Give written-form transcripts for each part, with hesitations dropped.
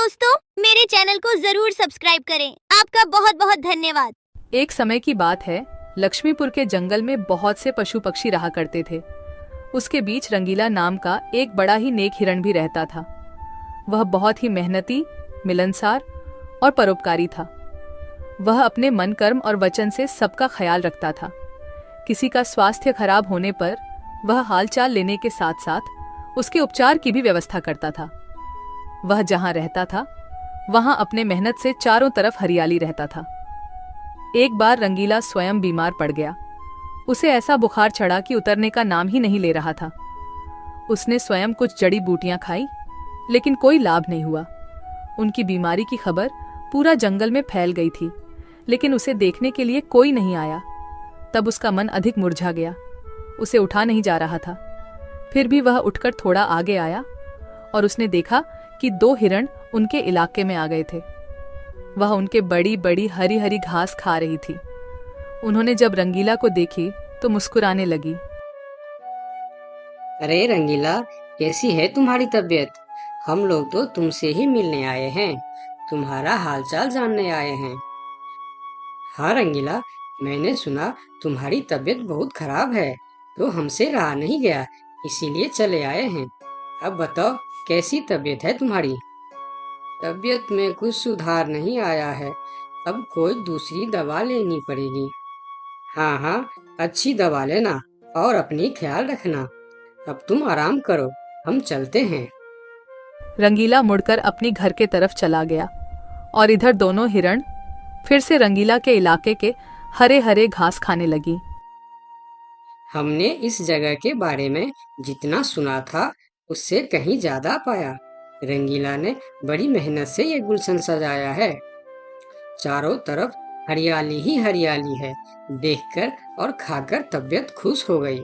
दोस्तों, मेरे चैनल को जरूर सब्सक्राइब करें। आपका बहुत बहुत धन्यवाद। एक समय की बात है, लक्ष्मीपुर के जंगल में बहुत से पशु पक्षी रहा करते थे। उसके बीच रंगीला नाम का एक बड़ा ही नेक हिरण भी रहता था। वह बहुत ही मेहनती, मिलनसार और परोपकारी था। वह अपने मन, कर्म और वचन से सबका ख्याल रखता था। किसी का स्वास्थ्य खराब होने पर वह हालचाल लेने के साथ साथ उसके उपचार की भी व्यवस्था करता था। वह जहां रहता था वहां अपने मेहनत से चारों तरफ हरियाली रहता था। एक बार रंगीला स्वयं बीमार पड़ गया। उसे ऐसा बुखार चढ़ा कि उतरने का नाम ही नहीं ले रहा था। उसने स्वयं कुछ जड़ी बूटियां खाई, लेकिन कोई लाभ नहीं हुआ। उनकी बीमारी की खबर पूरा जंगल में फैल गई थी, लेकिन उसे देखने के लिए कोई नहीं आया। तब उसका मन अधिक मुरझा गया। उसे उठा नहीं जा रहा था। फिर भी वह उठकर थोड़ा आगे आया और उसने देखा कि 2 हिरण उनके इलाके में आ गए थे। वह उनके बड़ी बड़ी हरी हरी घास खा रही थी। उन्होंने जब रंगीला को देखी तो मुस्कुराने लगी। अरे रंगीला, कैसी है तुम्हारी तबीयत? हम लोग तो तुमसे ही मिलने आए हैं, तुम्हारा हालचाल जानने आए हैं। हाँ रंगीला, मैंने सुना तुम्हारी तबीयत बहुत खराब है, तो हमसे रहा नहीं गया, इसीलिए चले आए हैं। अब बताओ, कैसी तबीयत है तुम्हारी? तबीयत में कुछ सुधार नहीं आया है, अब कोई दूसरी दवा लेनी पड़ेगी। हाँ हाँ, अच्छी दवा लेना और अपनी ख्याल रखना। अब तुम आराम करो, हम चलते हैं। रंगीला मुड़कर अपनी घर के तरफ चला गया और इधर दोनों हिरण फिर से रंगीला के इलाके के हरे हरे घास खाने लगी। हमने इस जगह के बारे में जितना सुना था उससे कहीं ज्यादा पाया। रंगीला ने बड़ी मेहनत से ये गुलशन सजाया है। चारों तरफ हरियाली ही हरियाली है। देखकर और खाकर तबीयत खुश हो गई।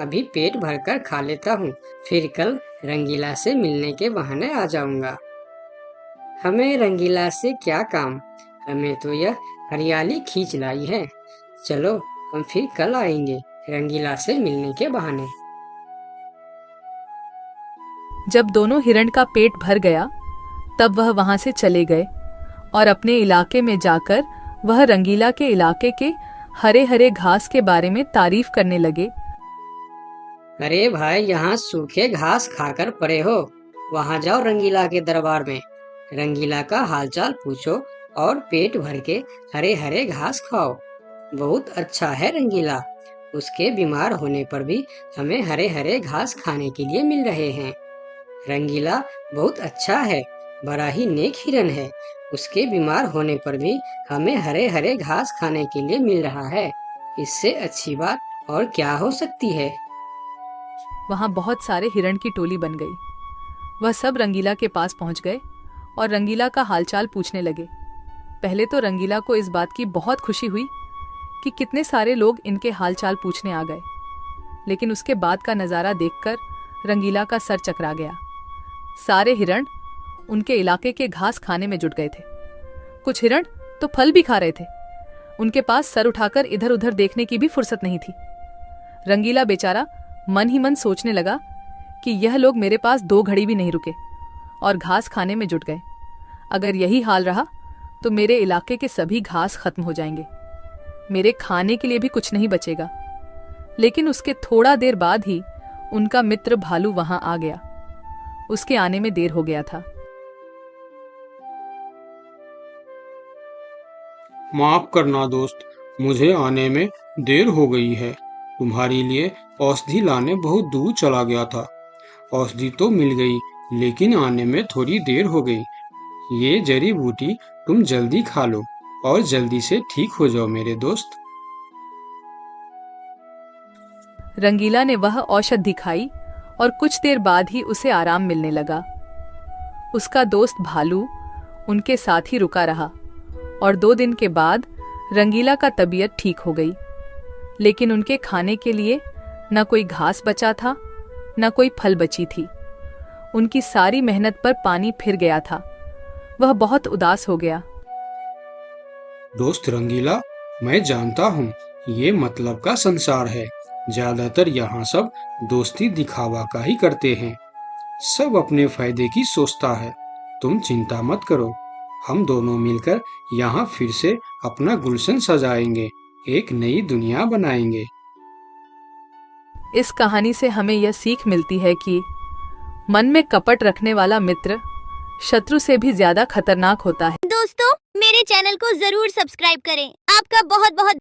अभी पेट भरकर खा लेता हूँ, फिर कल रंगीला से मिलने के बहाने आ जाऊंगा। हमें रंगीला से क्या काम, हमें तो यह हरियाली खींच लाई है। चलो, हम फिर कल आएंगे रंगीला से मिलने के बहाने। जब दोनों हिरण का पेट भर गया तब वह वहां से चले गए और अपने इलाके में जाकर वह रंगीला के इलाके के हरे हरे घास के बारे में तारीफ करने लगे। अरे भाई, यहाँ सूखे घास खाकर पड़े हो, वहाँ जाओ रंगीला के दरबार में, रंगीला का हालचाल पूछो और पेट भर के हरे हरे घास खाओ। बहुत अच्छा है रंगीला, उसके बीमार होने पर भी हमें हरे हरे घास खाने के लिए मिल रहे हैं। रंगीला बहुत अच्छा है, बड़ा ही नेक हिरन है, उसके बीमार होने पर भी हमें हरे हरे घास खाने के लिए मिल रहा है। इससे अच्छी बात और क्या हो सकती है। वहां बहुत सारे हिरण की टोली बन गई। वह सब रंगीला के पास पहुंच गए और रंगीला का हालचाल पूछने लगे। पहले तो रंगीला को इस बात की बहुत खुशी हुई कि कितने सारे लोग इनके हालचाल पूछने आ गए, लेकिन उसके बाद का नज़ारा देखकर रंगीला का सर चकरा गया। सारे हिरण उनके इलाके के घास खाने में जुट गए थे। कुछ हिरण तो फल भी खा रहे थे। उनके पास सर उठाकर इधर उधर देखने की भी फुर्सत नहीं थी। रंगीला बेचारा मन ही मन सोचने लगा कि यह लोग मेरे पास 2 घड़ी भी नहीं रुके और घास खाने में जुट गए। अगर यही हाल रहा तो मेरे इलाके के सभी घास खत्म हो जाएंगे, मेरे खाने के लिए भी कुछ नहीं बचेगा। लेकिन उसके थोड़ा देर बाद ही उनका मित्र भालू वहां आ गया। उसके आने में देर हो गया था। माफ करना दोस्त, मुझे आने में देर हो गई है। तुम्हारे लिए औषधि लाने बहुत दूर चला गया था। औषधि तो मिल गई, लेकिन आने में थोड़ी देर हो गई। ये जड़ी बूटी तुम जल्दी खा लो और जल्दी से ठीक हो जाओ मेरे दोस्त। रंगीला ने वह औषधि खाई और कुछ देर बाद ही उसे आराम मिलने लगा। उसका दोस्त भालू उनके साथ ही रुका रहा और 2 दिन के बाद रंगीला का तबीयत ठीक हो गई। लेकिन उनके खाने के लिए न कोई घास बचा था, न कोई फल बची थी। उनकी सारी मेहनत पर पानी फिर गया था। वह बहुत उदास हो गया। दोस्त रंगीला, मैं जानता हूँ ये मतलब का संसार है। ज्यादातर यहाँ सब दोस्ती दिखावा का ही करते हैं। सब अपने फायदे की सोचता है। तुम चिंता मत करो, हम दोनों मिलकर यहाँ फिर से अपना गुलशन सजाएंगे, एक नई दुनिया बनाएंगे। इस कहानी से हमें यह सीख मिलती है कि मन में कपट रखने वाला मित्र शत्रु से भी ज्यादा खतरनाक होता है। दोस्तों, मेरे चैनल को जरूर सब्सक्राइब करें। आपका बहुत बहुत